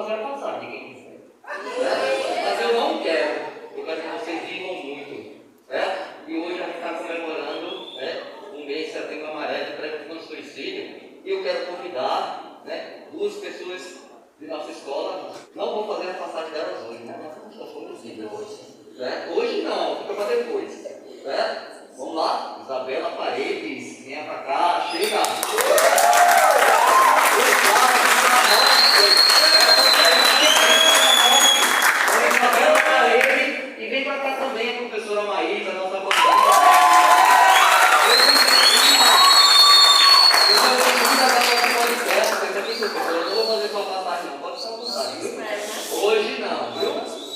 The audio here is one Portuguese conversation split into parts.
pagar a passagem, quem quiser. Mas eu não quero. Eu quero que vocês vivam muito. E hoje a gente está comemorando um mês de Setembro Amarelo de prevenção do suicídio. E eu quero convidar duas pessoas de nossa escola. Não vou fazer a passagem delas hoje, mas elas foram possíveis hoje. Hoje não, fica para depois. Vamos lá, Isabela Paredes, venha para cá, chega! Isabela Paredes, e vem para cá também a professora Maísa, nossa convidada. Eu não vou fazer sua passagem, não, pode estar à vontade, viu? Hoje não, viu?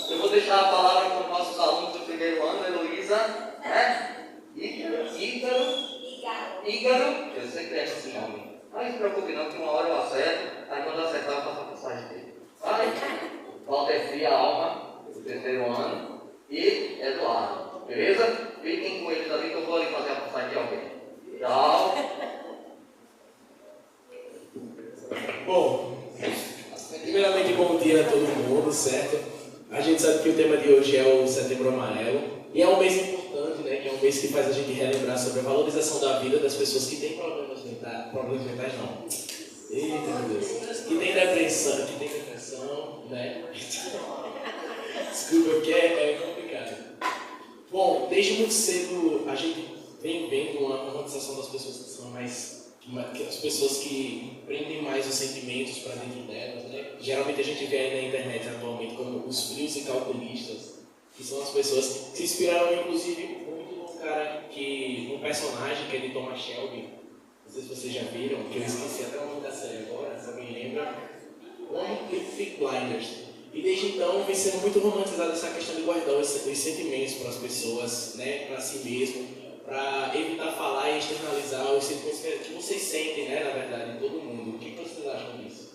Eu vou deixar a palavra para os nossos alunos do primeiro ano, Heloísa. Ígaro, eu sempre erro esse nome. Mas não se preocupe não, que uma hora eu acerto, aí quando eu acertar eu faço a passagem dele. Valdefia Alma, do terceiro ano, e Eduardo. Beleza? Fiquem com eles ali que eu vou ali fazer a passagem de alguém. Tchau. Bom, primeiramente bom dia a todo mundo, certo? A gente sabe que o tema de hoje é o Setembro Amarelo. E é um mês importante, né? Que é um mês que faz a gente relembrar sobre a valorização da vida das pessoas que têm problemas mentais não. Eita, meu Deus. Que tem depressão, né? Desculpa, porque é complicado. Bom, desde muito cedo a gente vem vendo uma romantização das pessoas que são as pessoas que prendem mais os sentimentos para dentro delas, né? Geralmente a gente vê aí na internet atualmente como os frios e calculistas, que são as pessoas que se inspiraram, inclusive, muito num personagem que é de Thomas Shelby. Não sei se vocês já viram, que eu esqueci até o nome da série agora, se alguém lembra. Peaky Blinders. E desde então vem sendo muito romantizada essa questão de guardar os sentimentos para as pessoas, né, para si mesmo, para evitar falar e externalizar os sentimentos que vocês sentem, né, na verdade, em todo mundo. O que vocês acham disso?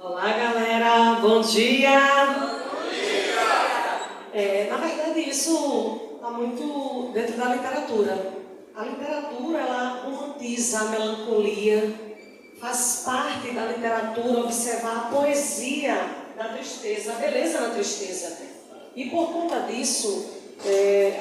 Olá, galera, bom dia! Bom dia! Na verdade, isso está muito dentro da literatura. A literatura, ela romantiza a melancolia, faz parte da literatura observar a poesia da tristeza, a beleza da tristeza. E por conta disso,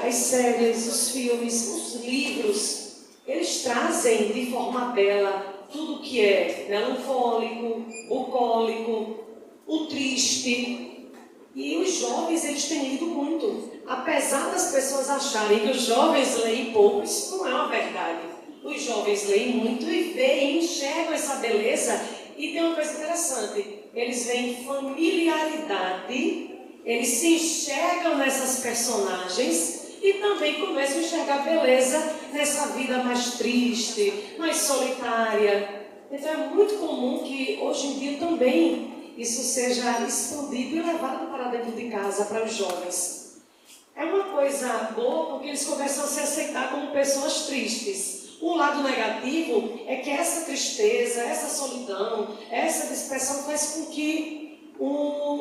as séries, os filmes, os livros, eles trazem de forma bela tudo que é melancólico, bucólico, o triste. E os jovens, eles têm lido muito. Apesar das pessoas acharem que os jovens leem pouco, isso não é uma verdade. Os jovens leem muito e veem, enxergam essa beleza. E tem uma coisa interessante, eles veem familiaridade, eles se enxergam nessas personagens e também começam a enxergar beleza nessa vida mais triste, mais solitária. Então é muito comum que hoje em dia também isso seja expandido e levado para dentro de casa, para os jovens. É uma coisa boa porque eles começam a se aceitar como pessoas tristes. O lado negativo é que essa tristeza, essa solidão, essa dispersão faz com que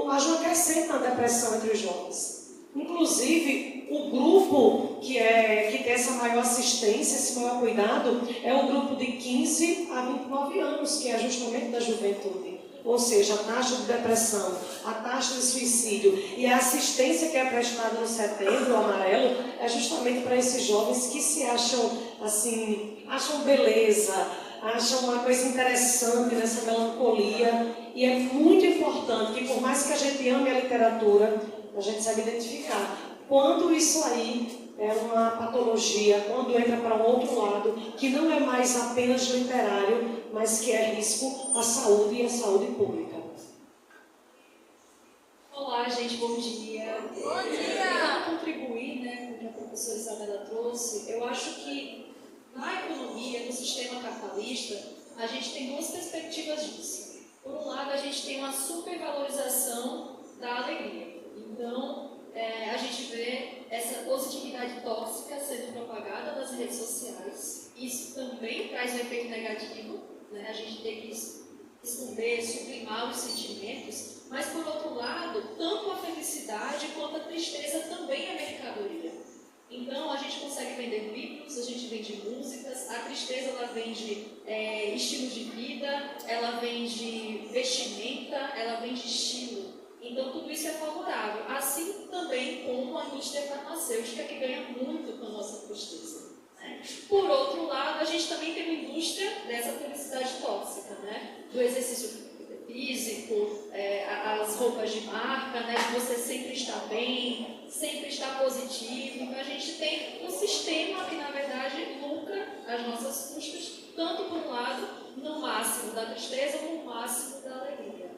haja uma crescente na depressão entre os jovens. Inclusive, o grupo que tem essa maior assistência, esse maior cuidado, é o grupo de 15 a 29 anos, que é justamente da juventude. Ou seja, a taxa de depressão, a taxa de suicídio e a assistência que é prestada no Setembro Amarelo é justamente para esses jovens que se acham, assim, acham beleza, acham uma coisa interessante nessa melancolia. E é muito importante que, por mais que a gente ame a literatura, a gente saiba identificar quando isso aí é uma patologia, quando entra para um outro lado, que não é mais apenas literário, mas que é risco à saúde e à saúde pública. Olá, gente, bom dia. Bom dia! Para contribuir, com o que a professora Isabela trouxe, eu acho que na economia, no sistema capitalista, a gente tem duas perspectivas disso. Por um lado, a gente tem uma supervalorização da alegria. Então, a gente vê essa positividade tóxica sendo propagada nas redes sociais. Isso também traz um efeito negativo, A gente tem que esconder, sublimar os sentimentos, mas, por outro lado, tanto a felicidade quanto a tristeza também é mercadoria. Então, a gente consegue vender livros, a gente vende músicas, a tristeza ela vende estilos de vida, ela vende indústria farmacêutica que ganha muito com a nossa tristeza. Né? Por outro lado, a gente também tem uma indústria dessa publicidade tóxica, né? Do exercício físico, as roupas de marca, né? De você sempre estar bem, sempre estar positivo. Então, a gente tem um sistema que, na verdade, lucra às nossas custas, tanto por um lado, no máximo da tristeza, ou no máximo da alegria.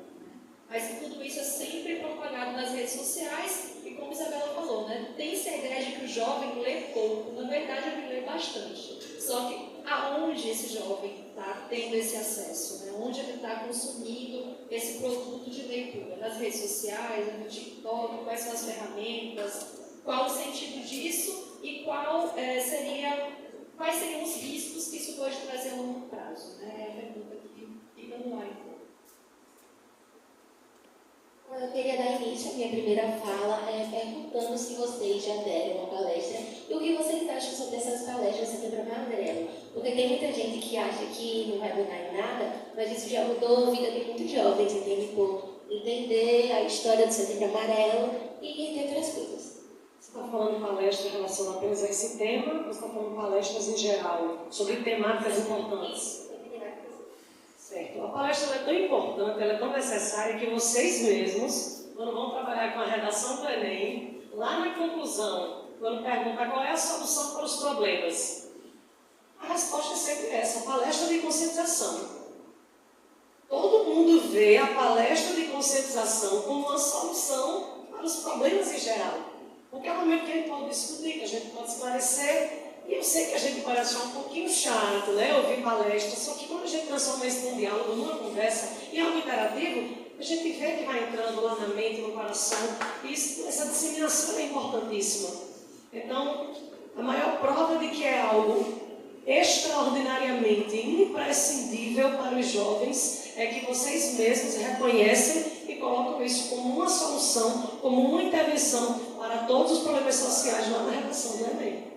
Mas tudo isso é sempre propagado nas redes sociais e, como a Isabela falou, né, tem-se a ideia de que o jovem lê pouco. Na verdade, ele lê bastante. Só que aonde esse jovem está tendo esse acesso? Né? Onde ele está consumindo esse produto de leitura? Nas redes sociais, no TikTok, quais são as ferramentas? Qual o sentido disso e quais seriam os riscos que isso pode trazer a longo prazo? Né? É a pergunta que fica no ar. Eu queria dar início à minha primeira fala perguntando se vocês já deram uma palestra e o que vocês acham sobre essas palestras Setembro Amarelo. Porque tem muita gente que acha que não vai mudar em nada, mas isso já mudou a vida de muitos jovens, entende? Por entender a história do Setembro Amarelo e entre outras coisas. Você está falando palestras relacionadas apenas a esse tema ou você está falando palestras em geral, sobre temáticas importantes? Certo. A palestra é tão importante, ela é tão necessária que vocês mesmos, quando vão trabalhar com a redação do Enem, lá na conclusão, quando perguntar qual é a solução para os problemas, a resposta é sempre essa, palestra de conscientização. Todo mundo vê a palestra de conscientização como uma solução para os problemas em geral. Porque é o momento que a gente pode discutir, que a gente pode esclarecer. E eu sei que a gente pode achar um pouquinho chato, né, ouvir palestras, só que quando a gente transforma isso num diálogo, numa conversa, em algo interativo, a gente vê que vai entrando lá na mente, no coração, e essa disseminação é importantíssima. Então, a maior prova de que é algo extraordinariamente imprescindível para os jovens é que vocês mesmos reconhecem e colocam isso como uma solução, como uma intervenção para todos os problemas sociais lá na redação do Enem.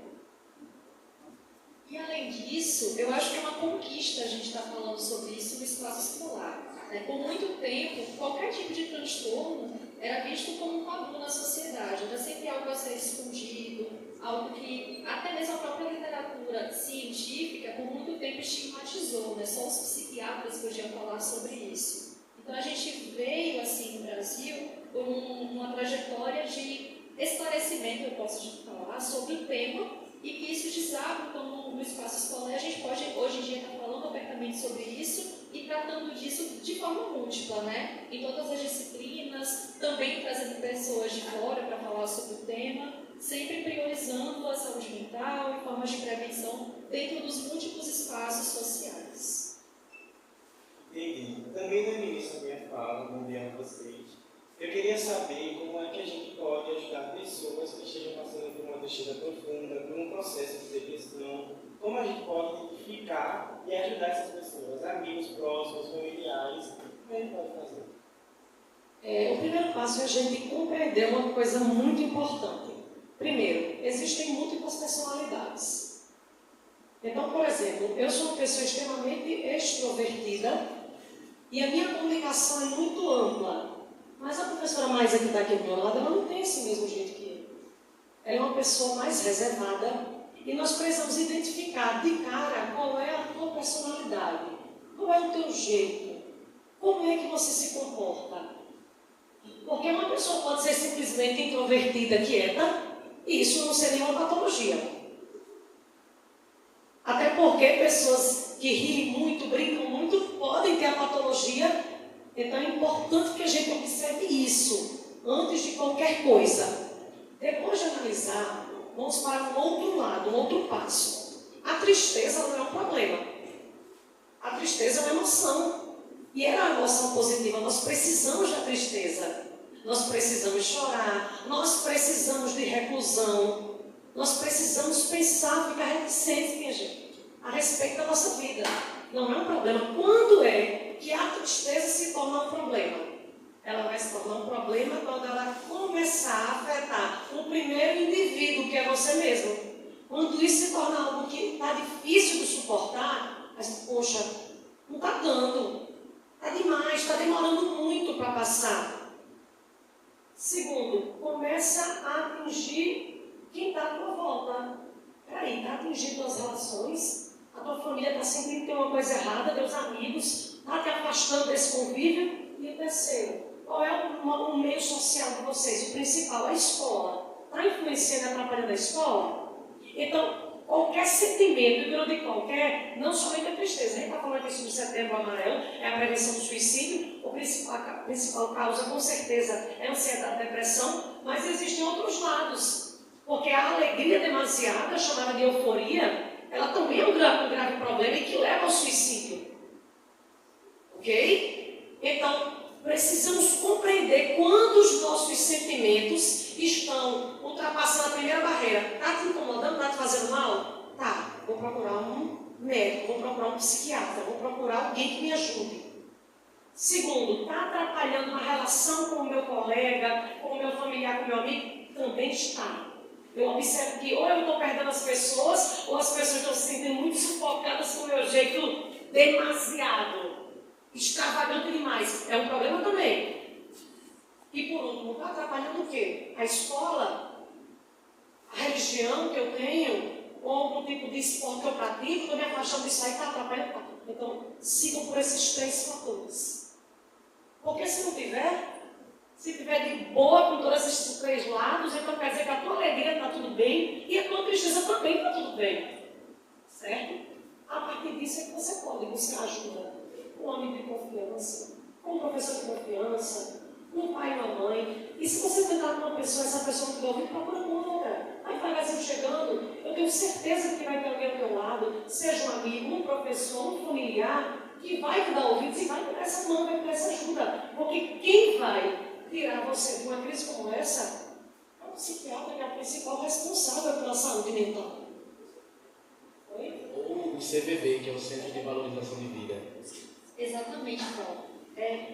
E além disso, eu acho que é uma conquista a gente estar falando sobre isso no espaço escolar. Né? Por muito tempo, qualquer tipo de transtorno era visto como um tabu na sociedade, era sempre algo a ser escondido, algo que até mesmo a própria literatura científica por muito tempo estigmatizou, né? Só os psiquiatras podiam falar sobre isso. Então a gente veio assim no Brasil por uma trajetória de esclarecimento, eu posso falar, sobre o tema, e que isso desaba, então, no espaço escolar, a gente pode, hoje em dia, estar falando abertamente sobre isso e tratando disso de forma múltipla, né? Em todas as disciplinas, também trazendo pessoas de fora para falar sobre o tema, sempre priorizando a saúde mental e formas de prevenção dentro dos múltiplos espaços sociais. Entendi. Também no início da minha fala, bom dia a vocês, eu queria saber como é que a gente pode ajudar pessoas que estejam passando por uma tristeza profunda, por um processo de depressão, como a gente pode identificar e ajudar essas pessoas, amigos próximos, familiares, como a gente pode fazer? O primeiro passo é a gente compreender uma coisa muito importante. Primeiro, existem múltiplas personalidades. Então, por exemplo, eu sou uma pessoa extremamente extrovertida e a minha comunicação é muito ampla. Mas a professora Maísa que está aqui do meu lado, ela não tem esse mesmo jeito que eu. Ela é uma pessoa mais reservada e nós precisamos identificar de cara qual é a tua personalidade, qual é o teu jeito, como é que você se comporta. Porque uma pessoa pode ser simplesmente introvertida, quieta, e isso não seria uma patologia. Até porque pessoas que riem muito, brincam muito, podem ter a patologia. Então é importante que a gente observe isso antes de qualquer coisa. Depois de analisar, vamos para um outro lado, um outro passo. A tristeza não é um problema. A tristeza é uma emoção. E é uma emoção positiva. Nós precisamos da tristeza. Nós precisamos chorar. Nós precisamos de reclusão. Nós precisamos pensar, ficar reticentes, minha gente, a respeito da nossa vida. Não é um problema. Quando é que a tristeza se torna um problema? Ela vai se tornar um problema quando ela começar a afetar o primeiro indivíduo, que é você mesmo. Quando isso se torna algo que está difícil de suportar, mas, poxa, não está dando, está demais, está demorando muito para passar. Segundo, começa a atingir quem está à tua volta. Peraí, está atingindo as relações? A tua família está sentindo que tem uma coisa errada, teus amigos, está te afastando desse convívio? E o terceiro, qual é o meio social de vocês? O principal, a escola. Está influenciando e atrapalhando a escola? Então, qualquer sentimento, eu digo qualquer, não somente a tristeza. A gente está falando aqui sobre o Setembro Amarelo, é a prevenção do suicídio. A principal causa, com certeza, é a ansiedade e depressão, mas existem outros lados. Porque a alegria demasiada, chamada de euforia, ela também é um grave problema e que leva ao suicídio. Ok? Então, precisamos compreender quando os nossos sentimentos estão ultrapassando a primeira barreira. Está te incomodando? Está te fazendo mal? Tá, vou procurar um médico, vou procurar um psiquiatra, vou procurar alguém que me ajude. Segundo, está atrapalhando uma relação com o meu colega, com o meu familiar, com o meu amigo? Também está. Eu observo que ou eu estou perdendo as pessoas, ou as pessoas estão se sentindo muito sufocadas com o meu jeito demasiado, extravagante demais. É um problema também. E por último, está atrapalhando o quê? A escola, a religião que eu tenho, ou algum tipo de esporte que eu pratico, estou me afastando disso aí, está atrapalhando. Então, sigam por esses 3 fatores. Porque se não tiver, se tiver de boa com todos esses 3 lados, então quer dizer que a tua alegria está tudo bem e a tua tristeza também está tudo bem. Certo? A partir disso é que você pode buscar ajuda com um amigo de confiança, com um professor de confiança, com um pai e uma mãe. E se você tentar com uma pessoa, essa pessoa não te ouvir, procura com outra. Aí devagarzinho chegando, eu tenho certeza que vai ter alguém ao teu lado, seja um amigo, um professor, um familiar, que vai te dar ouvidos e vai te dar essa mão, vai te dar essa ajuda. Porque quem vai tirar você de uma crise como essa é o psiquiatra, que é o principal responsável pela saúde mental. Oi? Ou o CVV, que é o Centro de Valorização de Vida. Exatamente, Paulo.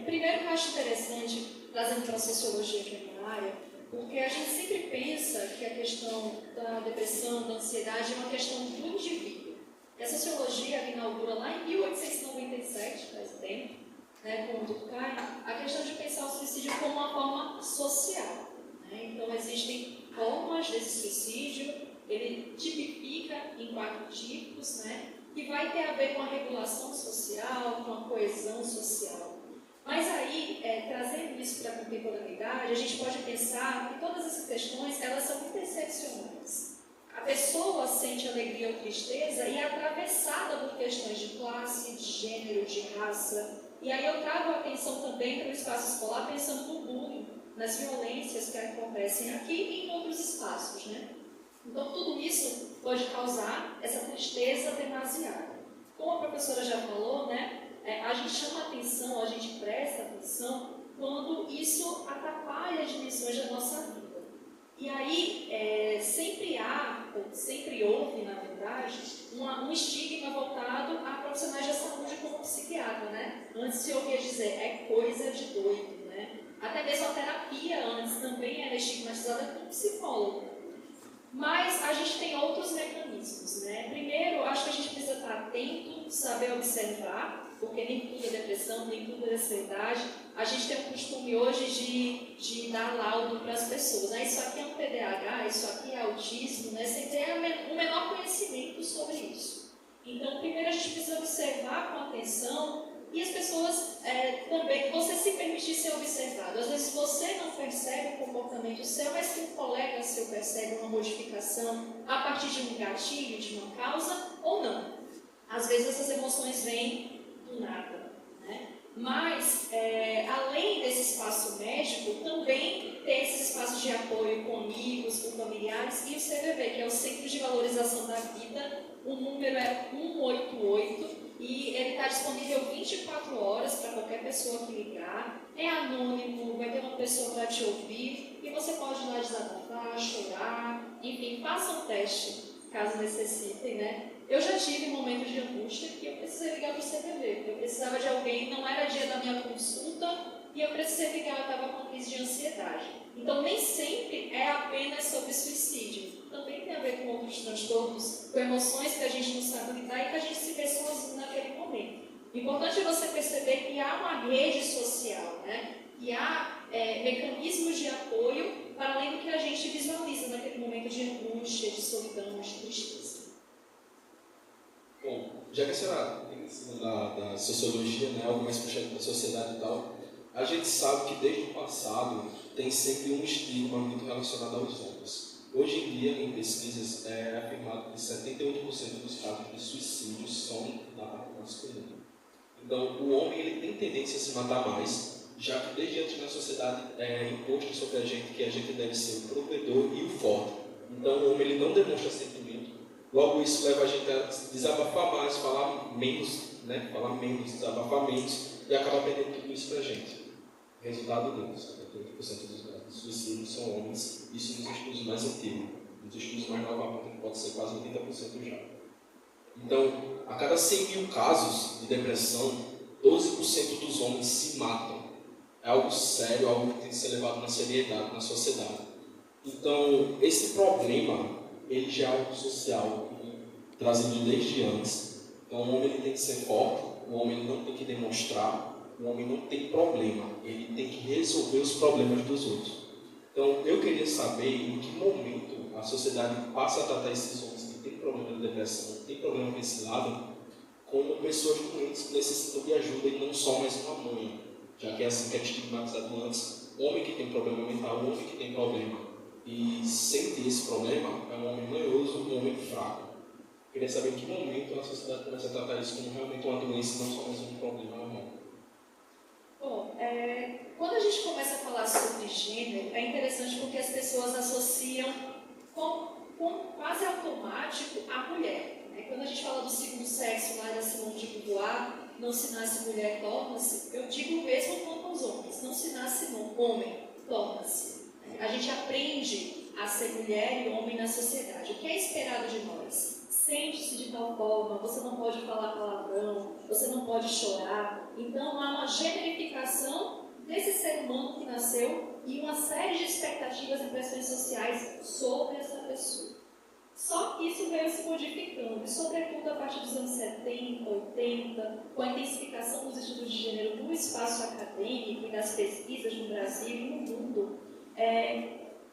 Primeiro que eu acho interessante, trazendo para a sociologia que é minha área, porque a gente sempre pensa que a questão da depressão, da ansiedade é uma questão do indivíduo. E a sociologia inaugura lá em 1897, faz tempo, com o Durkheim, a questão de pensar o suicídio como uma forma social. Então, existem formas desse suicídio, ele tipifica em 4 tipos, que vai ter a ver com a regulação social, com a coesão social. Mas aí, trazendo isso para a contemporaneidade, a gente pode pensar que todas essas questões, elas são interseccionais. A pessoa sente alegria ou tristeza e é atravessada por questões de classe, de gênero, de raça. E aí eu trago a atenção também para o espaço escolar, pensando no bullying, nas violências que acontecem aqui e em outros espaços, Então, tudo isso pode causar essa tristeza demasiada. Como a professora já falou, a gente chama atenção, a gente presta atenção quando isso atrapalha dimensões da nossa vida. E aí, sempre houve, na verdade, um estigma voltado a profissionais da saúde como psiquiatra, Antes se ouvia dizer, é coisa de doido, Até mesmo a terapia antes também era estigmatizada como psicólogo. Mas a gente tem outros mecanismos, Primeiro, acho que a gente precisa estar atento, saber observar, porque nem tudo é depressão, nem tudo é ansiedade. A gente tem o costume hoje de dar laudo para as pessoas. Isso aqui é um TDAH, isso aqui é autismo, sem ter um menor conhecimento sobre isso. Então, primeiro a gente precisa observar com atenção e as pessoas também, você se permitir ser observado. Às vezes você não percebe o comportamento seu, mas que um colega seu percebe uma modificação a partir de um gatilho, de uma causa, ou não. Às vezes essas emoções vêm do nada. Mas, além desse espaço médico, também tem esses espaços de apoio com amigos, com familiares, e o CVV, que é o Centro de Valorização da Vida. O número é 188 e ele está disponível 24 horas para qualquer pessoa que ligar. É anônimo, vai ter uma pessoa para te ouvir e você pode ir lá desabafar, chorar, enfim, faça um teste, caso necessitem, Eu já tive momentos de angústia que eu precisei ligar para o CVV. Eu precisava de alguém, não era dia da minha consulta e eu precisei ligar, eu estava com crise de ansiedade. Então, nem sempre é apenas sobre suicídio. Também tem a ver com outros transtornos, com emoções que a gente não sabe lidar e que a gente se vê sozinho naquele momento. O importante é você perceber que há uma rede social, que há mecanismos de apoio para além do que a gente visualiza já que a senhora tem ensino da sociologia, né, algo mais puxado da sociedade e tal, a gente sabe que desde o passado tem sempre um estigma muito relacionado aos homens. Hoje em dia, em pesquisas, é afirmado que 78% dos casos de suicídio são da parte masculina. Então, o homem ele tem tendência a se matar mais, já que desde antes na sociedade é imposto sobre a gente que a gente deve ser o provedor e o forte. Então, o homem ele não demonstra sentimento. Logo, isso leva a gente a desabafar mais, falar menos, desabafar menos, e acaba perdendo tudo isso para a gente. Resultado disso, 78% dos casos de suicídio são homens, isso nos estudos mais antigos. Nos estudos mais novos apontam que pode ser quase 80% já. Então, a cada 100 mil casos de depressão, 12% dos homens se matam. É algo sério, algo que tem que ser levado na seriedade, na sociedade. Então, esse problema, ele já é algo social, trazido desde antes. Então, o homem ele tem que ser forte, o homem ele não tem que demonstrar, o homem não tem problema, ele tem que resolver os problemas dos outros. Então, eu queria saber em que momento a sociedade passa a tratar esses homens que têm problema de depressão, têm problema com esse lado, como pessoas doentes que necessitam de ajuda e não só mais uma mãe, já que é assim que é estigmatizado antes. O homem que tem problema mental, o homem que tem problema e sente esse problema é um homem manhoso, um homem fraco. Eu queria saber em que momento a sociedade começa a tratar isso como realmente uma doença e não só mais um problema normal. Bom, quando a gente começa a falar sobre gênero, é interessante porque as pessoas associam com quase automático a mulher. Né? Quando a gente fala do segundo sexo, lá da Simone de Beauvoir, não se nasce mulher, torna-se, eu digo mesmo quanto aos homens, não se nasce homem, torna-se. A gente aprende a ser mulher e homem na sociedade. O que é esperado de nós? Sente-se de tal forma, você não pode falar palavrão, você não pode chorar. Então há uma generificação desse ser humano que nasceu e uma série de expectativas e pressões sociais sobre essa pessoa. Só que isso veio se modificando, e sobretudo a partir dos anos 70, 80, com a intensificação dos estudos de gênero no espaço acadêmico e das pesquisas no Brasil e no mundo,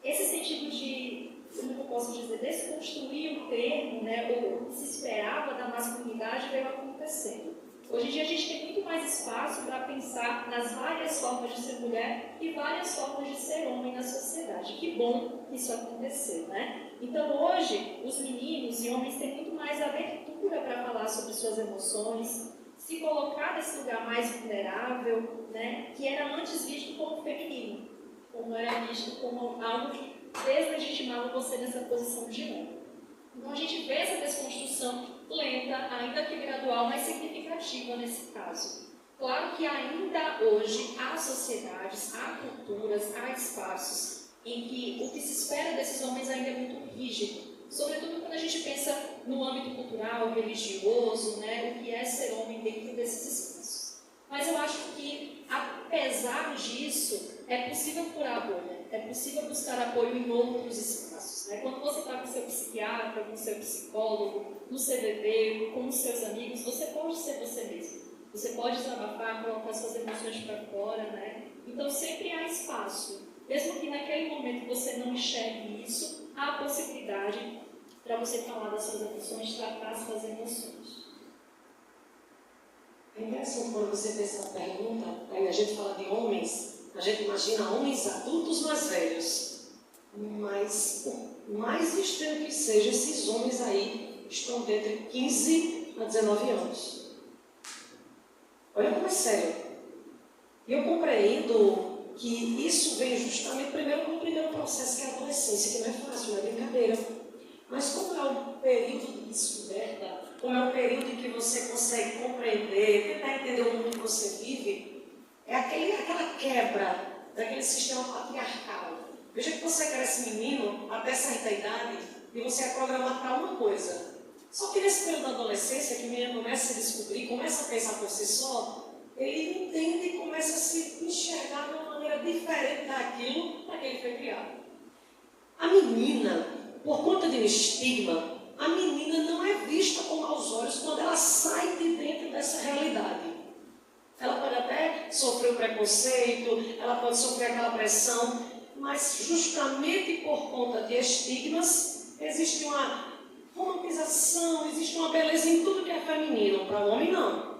esse sentido de, como eu posso dizer, desconstruir o termo, né, ou o que se esperava da masculinidade veio acontecendo. Hoje em dia a gente tem muito mais espaço para pensar nas várias formas de ser mulher e várias formas de ser homem na sociedade. Que bom que isso aconteceu, né? Então hoje os meninos e homens têm muito mais abertura para falar sobre suas emoções, se colocar nesse lugar mais vulnerável, né, que era antes visto como feminino, como era visto como algo que deslegitimava você nessa posição de homem. Então a gente vê essa desconstrução lenta, ainda que gradual, mas significativa nesse caso. Claro que ainda hoje há sociedades, há culturas, há espaços em que o que se espera desses homens ainda é muito rígido, sobretudo quando a gente pensa no âmbito cultural, religioso, né, o que é ser homem dentro desses espaços. Mas eu acho que, apesar disso, é possível furar a bolha, é possível buscar apoio em outros espaços. Né? Quando você está com seu psiquiatra, com seu psicólogo, no CVV, com os seus amigos, você pode ser você mesmo. Você pode desabafar, colocar suas emoções para fora. Né? Então sempre há espaço. Mesmo que naquele momento você não enxergue isso, há a possibilidade para você falar das suas emoções, tratar as suas emoções. É interessante quando você fez essa pergunta, aí a gente fala de homens, a gente imagina homens adultos mais velhos, mas o mais estranho que seja, esses homens aí estão entre 15 a 19 anos. Olha como é sério. E eu compreendo que isso vem justamente primeiro com o primeiro processo, que é a adolescência, que não é fácil, não é brincadeira. Mas como é um período de descoberta, como é um período em que você consegue compreender, tentar entender o mundo que você vive, é aquela quebra daquele sistema patriarcal. Veja que você cresce menino até certa idade e você é programado para uma coisa. Só que nesse período da adolescência, que o menino começa a se descobrir, começa a pensar por si só, ele entende e começa a se enxergar de uma maneira diferente daquilo para que ele foi criado. A menina, por conta de um estigma, a menina não é vista com maus olhos quando ela sai de dentro dessa realidade. Ela pode até sofrer o preconceito, ela pode sofrer aquela pressão, mas justamente por conta de estigmas, existe uma romantização, existe uma beleza em tudo que é feminino. Para o homem, não.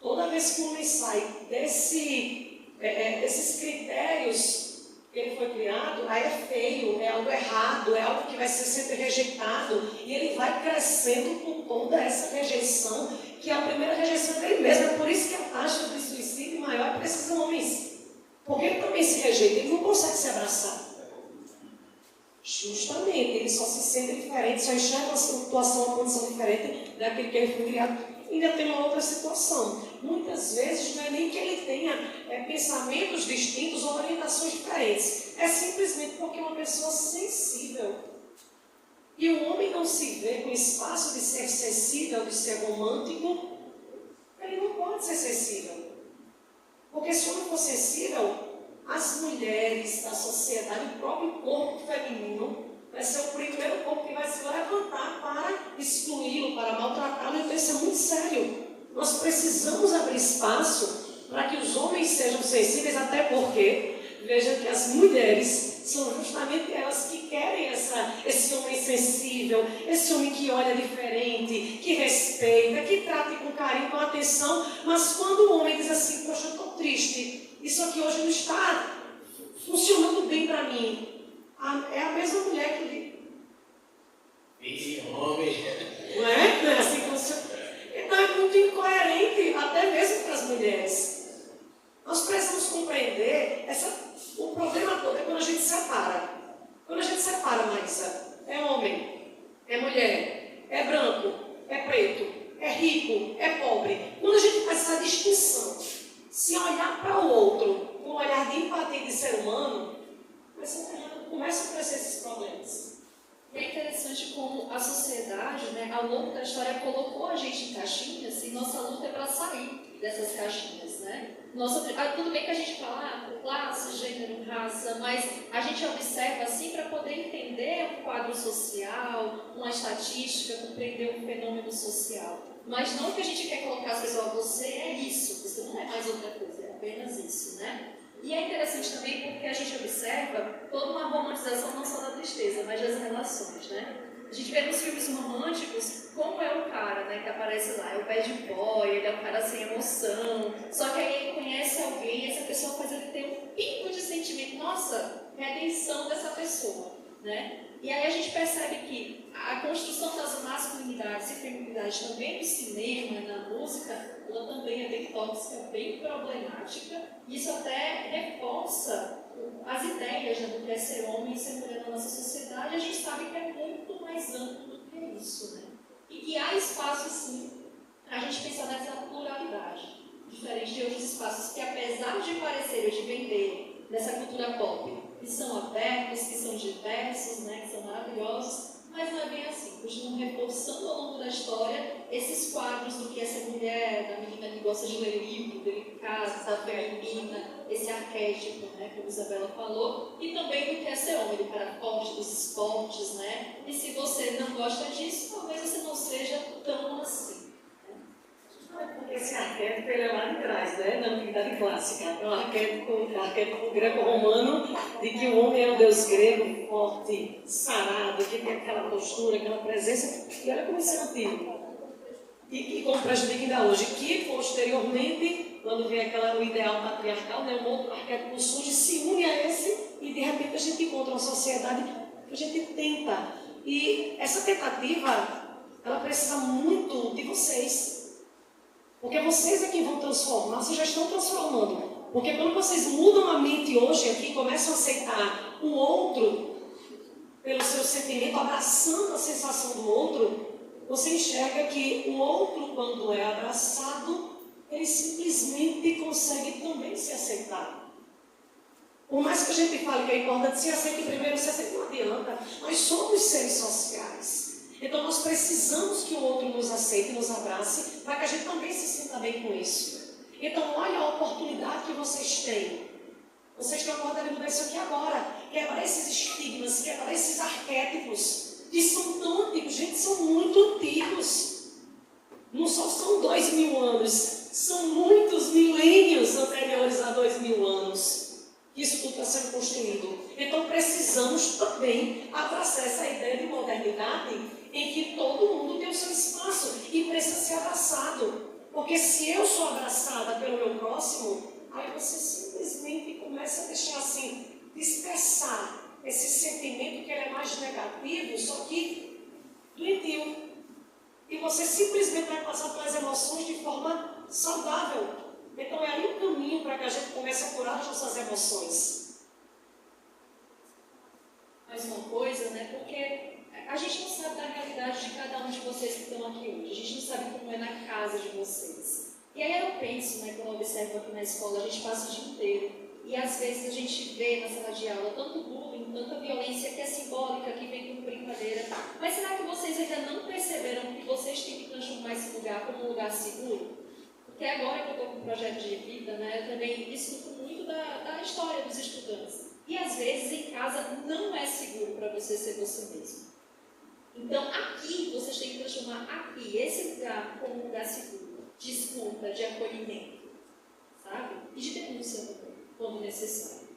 Toda vez que o homem sai desses critérios que ele foi criado, aí é feio, é algo errado, é algo que vai ser sempre rejeitado, e ele vai crescendo com toda essa rejeição, que é a primeira rejeição dele mesmo. É por isso que a taxa de suicídio maior é para esses homens, porque ele também se rejeita, ele não consegue se abraçar. Justamente, ele só se sente diferente, só enxerga uma situação, uma condição diferente daquele que ele foi criado. Ainda tem uma outra situação. Muitas vezes não é nem que ele tenha pensamentos distintos ou orientações diferentes. É simplesmente porque é uma pessoa sensível. E o homem não se vê com espaço de ser sensível, de ser romântico. Ele não pode ser sensível. Porque se o homem for sensível, as mulheres da sociedade, o próprio corpo feminino, vai ser o primeiro corpo que vai se levantar para excluí-lo, para maltratá-lo. Então isso é muito sério. Nós precisamos abrir espaço para que os homens sejam sensíveis, até porque, veja que as mulheres são justamente elas que querem esse homem sensível, esse homem que olha diferente, que respeita, que trata com carinho, com atenção. Mas quando o homem diz assim, poxa, eu estou triste, isso aqui hoje não está funcionando bem para mim, é a mesma mulher que Ih, homem. não é? Não é assim que funciona. Então é muito incoerente, até mesmo para as mulheres. Nós precisamos compreender o problema todo é quando a gente separa. Quando a gente separa, Marisa, é homem, é mulher, é branco, é preto, é rico, é pobre. Quando a gente faz essa distinção, se olhar para o outro com um olhar de empatia de ser humano, começam a crescer esses problemas. E é interessante como a sociedade, né, ao longo da história, colocou a gente em caixinhas, e nossa luta é para sair dessas caixinhas, né? Tudo bem que a gente fala classe, gênero, raça, mas a gente observa assim para poder entender um quadro social, uma estatística, compreender um fenômeno social. Mas não que a gente quer colocar as pessoas, você é isso, você não é mais outra coisa, é apenas isso, né? E é interessante também porque a gente observa toda uma romantização não só da tristeza, mas das relações, né? A gente vê nos filmes românticos como é o cara, né, que aparece lá, é o bad boy, ele é um cara sem emoção, só que aí ele conhece alguém e essa pessoa faz ele ter um pingo de sentimento, nossa, redenção dessa pessoa, né? E aí a gente percebe que a construção das masculinidades e feminilidades também no cinema, na música, ela também é bem tóxica, bem problemática. Isso até reforça as ideias, né, do que é ser homem e ser mulher na nossa sociedade. A gente sabe que é muito mais amplo do que isso, né? E há espaço, sim, para a gente pensar nessa pluralidade, diferente de outros espaços que, apesar de parecerem, de vender nessa cultura pop, que são abertos, que são diversos, né, que são maravilhosos, mas não é bem assim. Continuam reforçando ao longo da história esses quadros do que é ser mulher, da menina que gosta de ler livro, delicada, da feminina, esse arquétipo, né, como a Isabela falou, e também do que é ser homem, do cara forte, dos esportes, né? E se você não gosta disso, talvez você não seja tão assim. Porque esse arquétipo ele é lá de trás, né? Na antiguidade clássica. É um arquétipo greco-romano de que o homem é um deus grego, forte, sarado, que tem aquela postura, aquela presença. E olha como isso é antigo. E como prejudica ainda hoje. Que posteriormente, quando vem o ideal patriarcal, né, um outro arquétipo surge, se une a esse e de repente a gente encontra uma sociedade que a gente tenta. E essa tentativa, ela precisa muito de vocês. Porque vocês é quem vão transformar, vocês já estão transformando. Porque quando vocês mudam a mente hoje aqui, começam a aceitar o outro pelo seu sentimento, abraçando a sensação do outro, você enxerga que o outro, quando é abraçado, ele simplesmente consegue também se aceitar. Por mais que a gente fale que é importante se aceite primeiro, se aceite, não adianta. Nós somos seres sociais. Então nós precisamos que o outro nos aceite, nos abrace, para que a gente também se sinta bem com isso. Então olha a oportunidade que vocês têm. Vocês têm a oportunidade de mudar isso aqui agora. Quebrar esses estigmas, quebrar esses arquétipos, que são tão antigos. Gente, são muito antigos. Não só são 2000 anos, são muitos milênios anteriores a 2000 anos. Isso tudo está sendo construído. Então precisamos também abraçar essa ideia de modernidade em que todo mundo tem o seu espaço e precisa ser abraçado. Porque se eu sou abraçada pelo meu próximo, aí você simplesmente começa a deixar assim, dispersar esse sentimento que ele é mais negativo, só que doentio. E você simplesmente vai passar pelas emoções de forma saudável. Então é aí o caminho para que a gente comece a curar as nossas emoções. Mais uma coisa, né? Porque a gente não sabe da realidade de cada um de vocês que estão aqui hoje. A gente não sabe como é na casa de vocês. E aí eu penso, né, quando eu observo aqui na escola, a gente passa o dia inteiro. E às vezes a gente vê na sala de aula tanto bullying, tanta violência que é simbólica, que vem como brincadeira. Mas será que vocês ainda não perceberam que vocês têm que transformar esse lugar como um lugar seguro? Porque agora que eu estou com um projeto de vida, né, eu também escuto muito da história dos estudantes. E às vezes em casa não é seguro para você ser você mesmo. Então aqui, vocês têm que transformar aqui, esse lugar, como um lugar seguro, de escuta, de acolhimento, sabe? E de denúncia também, quando necessário.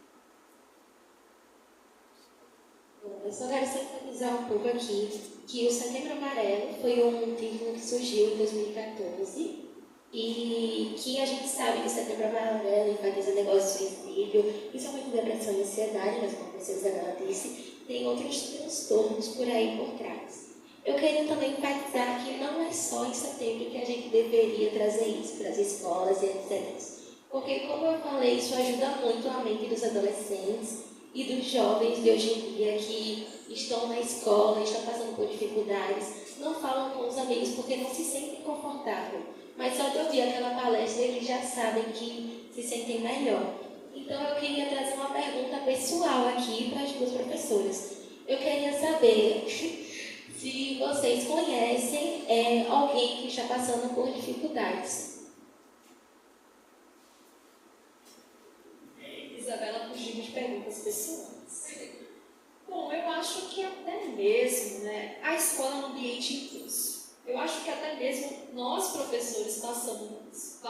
Bom, eu só quero sintetizar um pouco aqui que o Setembro Amarelo foi um título que surgiu em 2014 e que a gente sabe que o Setembro Amarelo enfatiza negócio de suicídio, principalmente depressão e ansiedade, mas como a professora Isabela disse, tem outros transtornos por aí por trás. Eu queria também enfatizar que não é só em setembro que a gente deveria trazer isso para as escolas e etc. Porque, como eu falei, isso ajuda muito a mente dos adolescentes e dos jovens de hoje em dia que estão na escola, estão passando por dificuldades, não falam com os amigos porque não se sentem confortáveis. Mas só de ouvir aquela palestra, eles já sabem que se sentem melhor. Então, eu queria trazer uma pergunta pessoal aqui para as duas professoras. Eu queria saber se vocês conhecem alguém que está passando por dificuldades. Isabela fugiu de perguntas pessoais. Bom, eu acho que até mesmo, né, a escola é um ambiente intenso. Eu acho que até mesmo nós, professores, passamos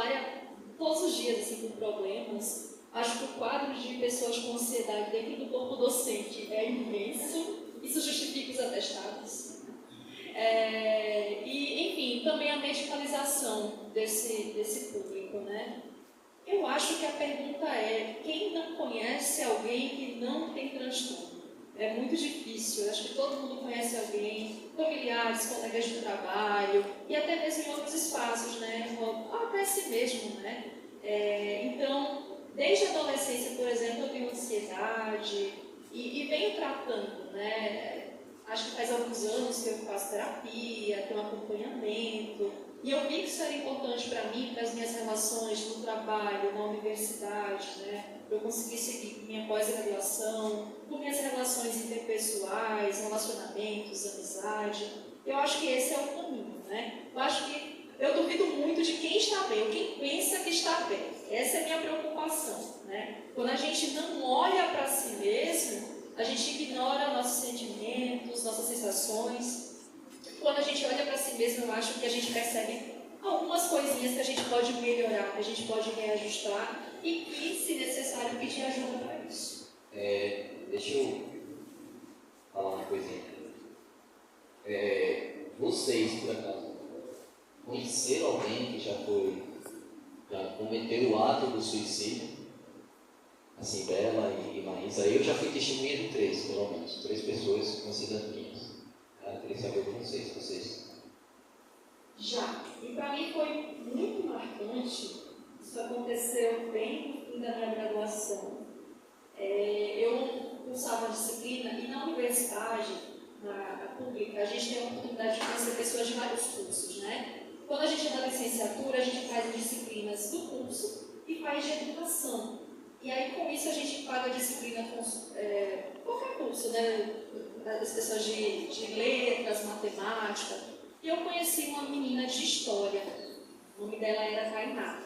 todos os dias assim, por problemas. Acho que o quadro de pessoas com ansiedade dentro do corpo docente é imenso. Isso justifica os atestados. E, enfim, também a medicalização desse público, né? Eu acho que a pergunta é: quem não conhece alguém que não tem transtorno? É muito difícil. Eu acho que todo mundo conhece alguém, familiares, colegas de trabalho e até mesmo em outros espaços, né? Até si mesmo, né? Então, desde a adolescência, por exemplo, eu tenho ansiedade e venho tratando, né? Acho que faz alguns anos que eu faço terapia, tenho acompanhamento. E eu vi que isso era importante para mim, para as minhas relações no trabalho, na universidade, né? Eu consegui seguir minha pós-graduação, com minhas relações interpessoais, relacionamentos, amizade. Eu acho que esse é o caminho, né? Eu duvido muito de quem está bem, ou quem pensa que está bem. Essa é a minha preocupação, né? Quando a gente não olha para si mesmo, a gente ignora nossos sentimentos, nossas sensações. Quando a gente olha para si mesmo, eu acho que a gente percebe algumas coisinhas que a gente pode melhorar, que a gente pode reajustar e que, se necessário, pedir ajuda para isso. Deixa eu falar uma coisinha. Vocês, por acaso, conheceram alguém que já cometeu o ato do suicídio? Assim, Bela e Maísa, eu já fui testemunha de 3, pelo menos, 3 pessoas conhecidas minhas. Eu queria saber com vocês. Já. E para mim foi muito marcante. Isso aconteceu bem no fim da minha graduação. Eu cursava uma disciplina e na universidade, na pública, a gente tem a oportunidade de conhecer pessoas de vários cursos, né? Quando a gente é da licenciatura, a gente faz as disciplinas do curso e faz de educação. E aí, com isso, a gente paga a disciplina com qualquer curso, né? As pessoas de letras, matemática. E eu conheci uma menina de história. O nome dela era Tainá.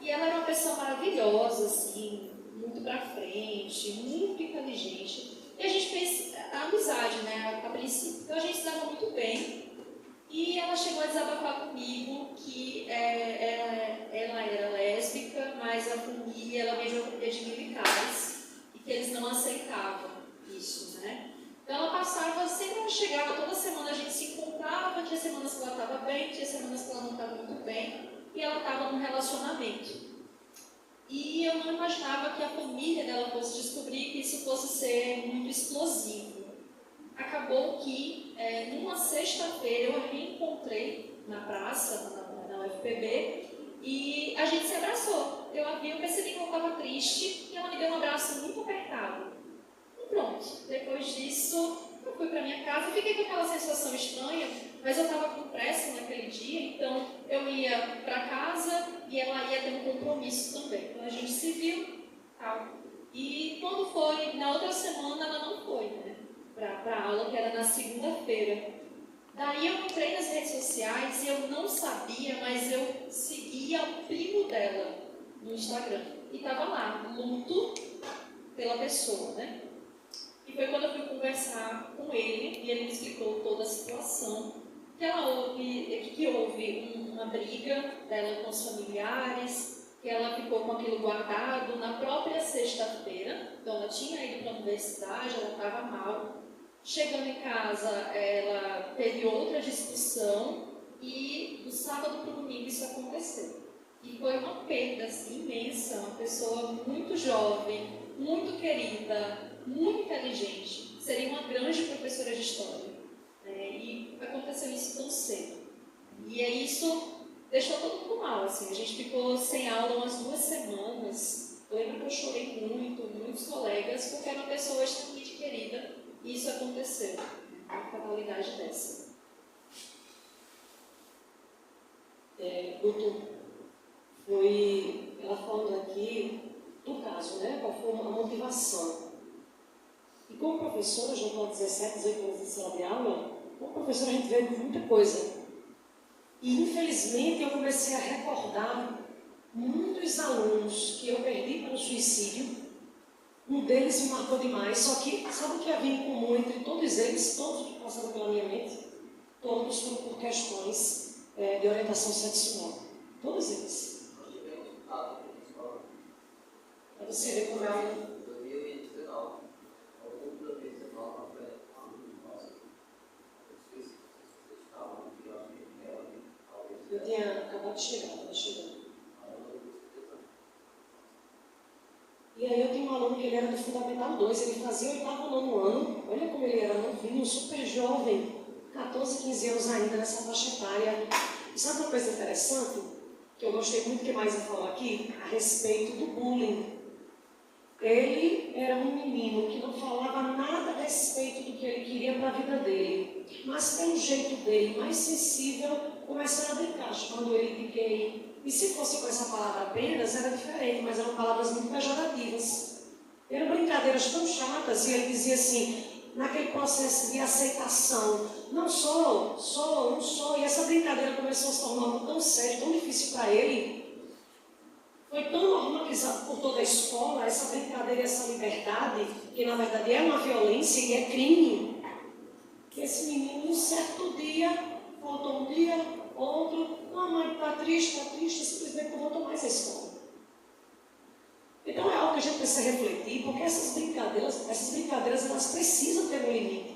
E ela era uma pessoa maravilhosa, assim, muito pra frente, muito inteligente. E a gente fez a amizade, né, a princípio. Então, a gente se dava muito bem. E ela chegou a desabafar comigo que ela era lésbica, mas a família, ela veio de uma família de militares e que eles não aceitavam isso, né? Então ela passava, sempre ela chegava, toda semana a gente se encontrava, tinha semanas que ela estava bem, tinha semanas que ela não estava muito bem, e ela estava num relacionamento. E eu não imaginava que a família dela fosse descobrir que isso fosse ser muito explosivo. Acabou que, numa sexta-feira, eu a reencontrei na praça, na UFPB, e a gente se abraçou. Eu percebi que ela estava triste e ela me deu um abraço muito apertado. E pronto, depois disso, eu fui para minha casa e fiquei com aquela sensação estranha, mas eu estava com pressa naquele dia, então eu ia para casa e ela ia ter um compromisso também. Então a gente se viu, tal. E quando foi, na outra semana, ela não foi, né, para a aula, que era na segunda-feira. Daí eu entrei nas redes sociais e eu não sabia, mas eu seguia o primo dela no Instagram. E estava lá, luto pela pessoa, né? E foi quando eu fui conversar com ele e ele me explicou toda a situação. Que houve uma briga dela com os familiares, que ela ficou com aquilo guardado na própria sexta-feira. Então ela tinha ido para a universidade, ela estava mal. Chegando em casa, ela teve outra discussão e do sábado para o domingo isso aconteceu. E foi uma perda assim, imensa, uma pessoa muito jovem, muito querida, muito inteligente. Seria uma grande professora de história. E aconteceu isso tão cedo. E isso deixou todo mundo mal. Assim. A gente ficou sem aula umas 2 semanas. Eu lembro que eu chorei muito, muitos colegas, porque era uma pessoa extremamente querida. E isso aconteceu, uma fatalidade dessa. Doutor, foi ela falando aqui do caso, né? Qual foi a motivação. E como professora, já estou há 17, 18 anos em sala de aula, como professora a gente vê muita coisa. E infelizmente eu comecei a recordar muitos alunos que eu perdi para o suicídio. Um deles me marcou demais, só que sabe o que havia em comum entre todos eles, todos que passaram pela minha mente? Todos foram por questões de orientação sexual. Todos eles. Para você ver como é. Eu tinha acabado de chegar, estava chegando. E aí eu tenho um aluno que ele era do Fundamental 2, ele fazia o 8º, 9º ano, olha como ele era novinho, super jovem, 14, 15 anos ainda nessa faixa etária. E sabe uma coisa interessante, que eu gostei muito que mais eu falo aqui, a respeito do bullying. Ele era um menino que não falava nada a respeito do que ele queria para a vida dele, mas pelo jeito dele, mais sensível, começaram a brincar, chamando ele de gay. E se fosse com essa palavra apenas, era diferente, mas eram palavras muito pejorativas. Eram brincadeiras tão chatas, e ele dizia assim, naquele processo de aceitação, não sou, não sou, e essa brincadeira começou a se tornar algo tão sério, tão difícil para ele. Foi tão normalizado por toda a escola, essa brincadeira e essa liberdade, que na verdade é uma violência e é crime. Que esse menino, um certo dia, faltou um dia, outro, mãe está triste, simplesmente não voltou mais à escola. Então é algo que a gente precisa refletir, porque essas brincadeiras elas precisam ter um limite.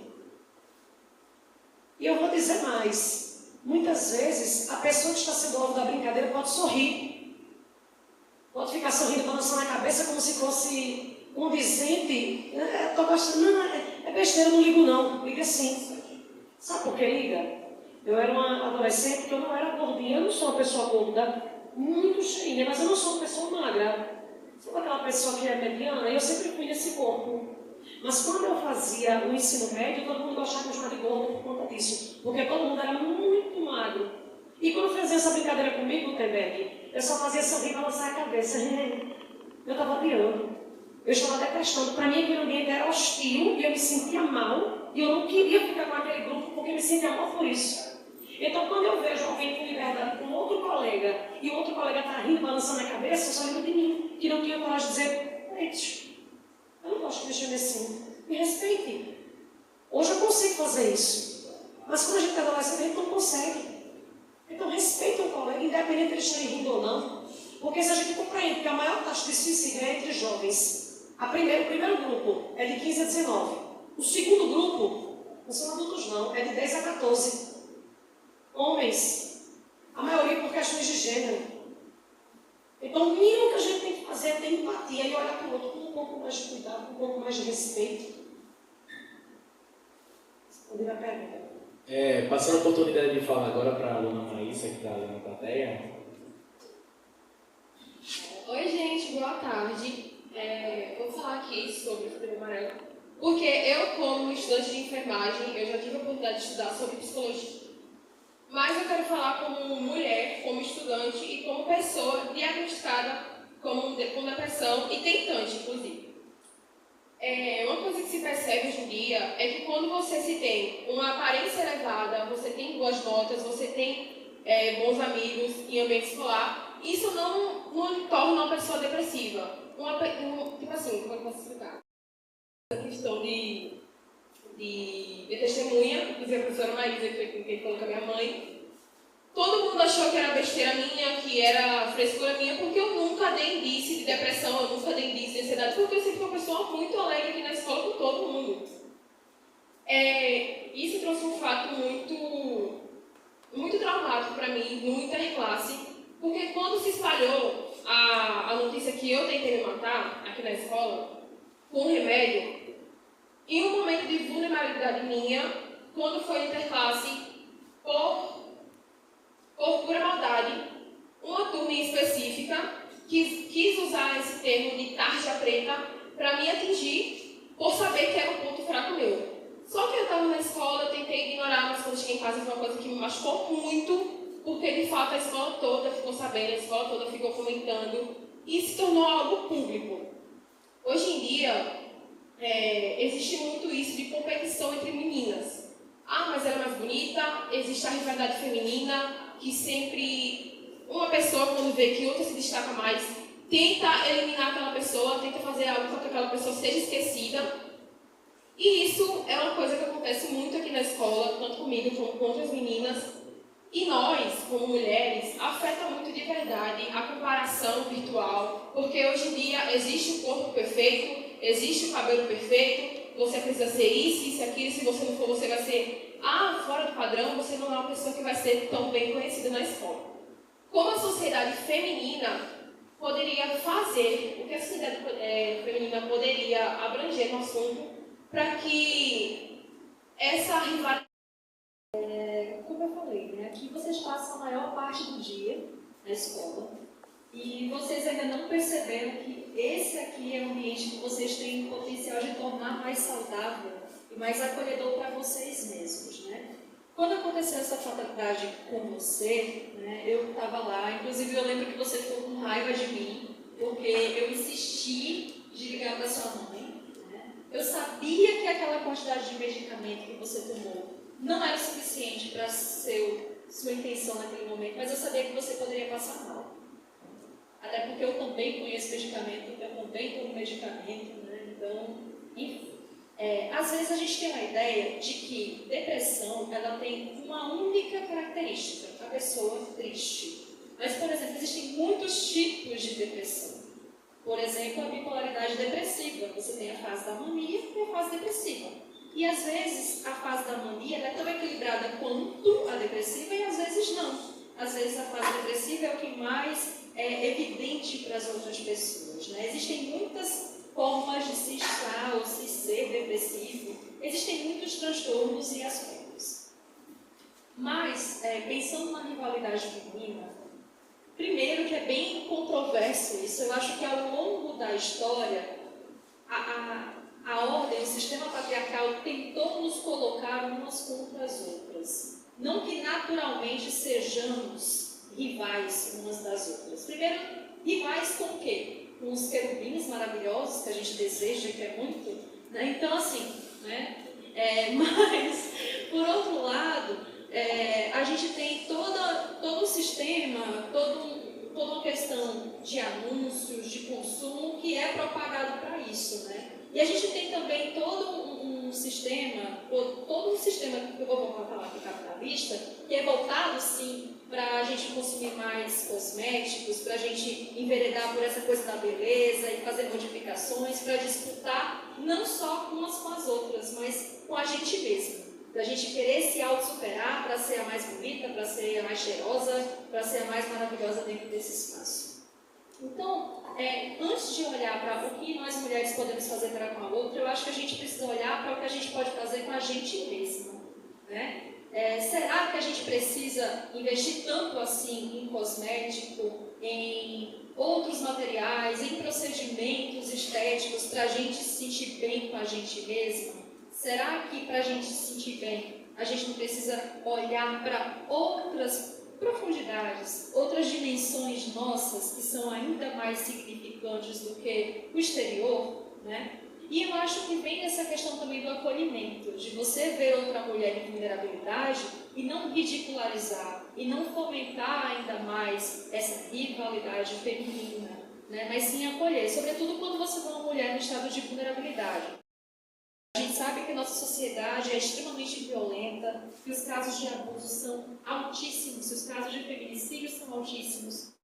E eu vou dizer mais, muitas vezes a pessoa que está sendo alvo da brincadeira pode sorrir. Pode ficar sorrindo, balançando a cabeça como se fosse um dizente. Estou gostando, não, é besteira, não ligo não. Liga sim. Sabe por que liga? Eu era uma adolescente que eu não era gordinha, eu não sou uma pessoa gorda, muito cheinha, mas eu não sou uma pessoa magra. Sabe aquela pessoa que é mediana? Eu sempre fui nesse corpo. Mas quando eu fazia o ensino médio, todo mundo gostava de me chamar de gorda por conta disso. Porque todo mundo era muito magro. E quando fazia essa brincadeira comigo, Tebete, eu só fazia sorrir e balançar a cabeça. Eu estava odiando. Eu estava detestando. Para mim, aquele ambiente era hostil e eu me sentia mal. E eu não queria ficar com aquele grupo porque eu me sentia mal por isso. Então, quando eu vejo alguém com liberdade com outro colega e o outro colega está rindo, balançando a cabeça, eu só lembro de mim, que não tinha coragem de dizer, gente, eu não gosto de mexer assim. Me respeite. Hoje eu consigo fazer isso. Mas quando a gente é adolescente, a gente não consegue. Então, respeite o colega, independente de ele estar rindo ou não. Porque se a gente compreende que a maior taxa de suicídio é entre jovens, o primeiro grupo é de 15 a 19. O segundo grupo, não são adultos não, é de 10 a 14. Homens, a maioria por questões de gênero. Então, o mínimo que a gente tem que fazer é ter empatia e olhar para o outro com um pouco mais de cuidado, com um pouco mais de respeito. Responder a pergunta. Passando a oportunidade de falar agora para a aluna Maísa, que está ali na plateia. Oi, gente, boa tarde. Vou falar aqui sobre o Setembro Amarelo, porque eu, como estudante de enfermagem, eu já tive a oportunidade de estudar sobre psicologia. Mas eu quero falar como mulher, como estudante e como pessoa diagnosticada com depressão e tentante, inclusive. Uma coisa que se percebe hoje em dia é que quando você se tem uma aparência elevada, você tem boas notas, você tem bons amigos em ambiente escolar, isso não torna uma pessoa depressiva. Tipo assim, como é que eu posso explicar? A questão de testemunha, inclusive a professora Maísa, que foi com quem falou com a minha mãe. Todo mundo achou que era besteira minha, que era frescura minha, porque eu nunca dei indício de depressão, eu nunca dei indício de ansiedade, porque eu sempre fui uma pessoa muito alegre aqui na escola com todo mundo. Isso trouxe um fato muito traumático para mim, no interclasse, porque quando se espalhou a notícia que eu tentei me matar aqui na escola, com remédio, em um momento de vulnerabilidade minha, quando foi interclasse, por pura maldade, uma turma em específica quis usar esse termo de tarja preta para me atingir, por saber que era um ponto fraco meu. Só que eu estava na escola, eu tentei ignorar, mas quando cheguei em casa foi uma coisa que me machucou muito, porque de fato a escola toda ficou sabendo, a escola toda ficou comentando, e se tornou algo público. Hoje em dia, existe muito isso de competição entre meninas. Mas ela é mais bonita, existe a rivalidade feminina, que sempre uma pessoa, quando vê que outra se destaca mais, tenta eliminar aquela pessoa, tenta fazer algo para que aquela pessoa seja esquecida. E isso é uma coisa que acontece muito aqui na escola, tanto comigo como com outras meninas. E nós, como mulheres, afeta muito de verdade a comparação virtual, porque hoje em dia existe o corpo perfeito, existe o cabelo perfeito, você precisa ser isso, aquilo, se você não for, você vai ser fora do padrão, você não é uma pessoa que vai ser tão bem conhecida na escola. Como a sociedade feminina poderia fazer, o que a sociedade feminina poderia abranger no assunto, para que essa rivalidade... Como eu falei, né, aqui vocês passam a maior parte do dia na escola e vocês ainda não perceberam que esse aqui é um ambiente que vocês têm o potencial de tornar mais saudável e mais acolhedor para vocês mesmos, né? Quando aconteceu essa fatalidade com você, né, eu estava lá, inclusive eu lembro que você ficou com raiva de mim, porque eu insisti de ligar para sua mãe, né? Eu sabia que aquela quantidade de medicamento que você tomou não era suficiente para sua intenção naquele momento, mas eu sabia que você poderia passar mal. Até porque eu também conheço medicamento, eu também tomo medicamento, né? Então, enfim. Às vezes a gente tem uma ideia de que depressão ela tem uma única característica, a pessoa triste. Mas, por exemplo, existem muitos tipos de depressão. Por exemplo, a bipolaridade depressiva. Você tem a fase da mania e a fase depressiva. E às vezes a fase da mania é tão equilibrada quanto a depressiva e às vezes não. Às vezes a fase depressiva é o que mais é evidente para as outras pessoas, né? Existem muitas formas de se estar ou se ser depressivo, existem muitos transtornos e aspectos. Mas, pensando na rivalidade feminina, primeiro que é bem controverso isso, eu acho que ao longo da história, a ordem, o sistema patriarcal tentou nos colocar umas contra as outras. Não que naturalmente sejamos rivais umas das outras. Primeiro, rivais com o quê? Com os querubins maravilhosos que a gente deseja e quer muito, né? Então, assim, né? Mas, por outro lado, a gente tem todo um sistema, toda uma questão de anúncios, de consumo, que é propagado para isso, né? E a gente tem também todo um sistema que eu vou falar aqui, capitalista, que é voltado, sim, para a gente consumir mais cosméticos, para a gente enveredar por essa coisa da beleza e fazer modificações. temos para disputar não só umas com as outras, mas com a gente mesma. Da gente querer se auto-superar para ser a mais bonita, para ser a mais cheirosa, para ser a mais maravilhosa dentro desse espaço. Então, antes de olhar para o que nós mulheres podemos fazer para com a outra, eu acho que a gente precisa olhar para o que a gente pode fazer com a gente mesma, né? Será que a gente precisa investir tanto assim em cosmético, em outros materiais, em procedimentos estéticos para a gente se sentir bem com a gente mesma? Será que para a gente se sentir bem, a gente não precisa olhar para outras profundidades, outras dimensões nossas que são ainda mais significantes do que o exterior, né? E eu acho que vem essa questão também do acolhimento, de você ver outra mulher em vulnerabilidade e não ridicularizar, e não fomentar ainda mais essa rivalidade feminina, né? Mas sim acolher, sobretudo quando você vê uma mulher no estado de vulnerabilidade. A gente sabe que a nossa sociedade é extremamente violenta, que os casos de abuso são altíssimos, que os casos de feminicídio são altíssimos.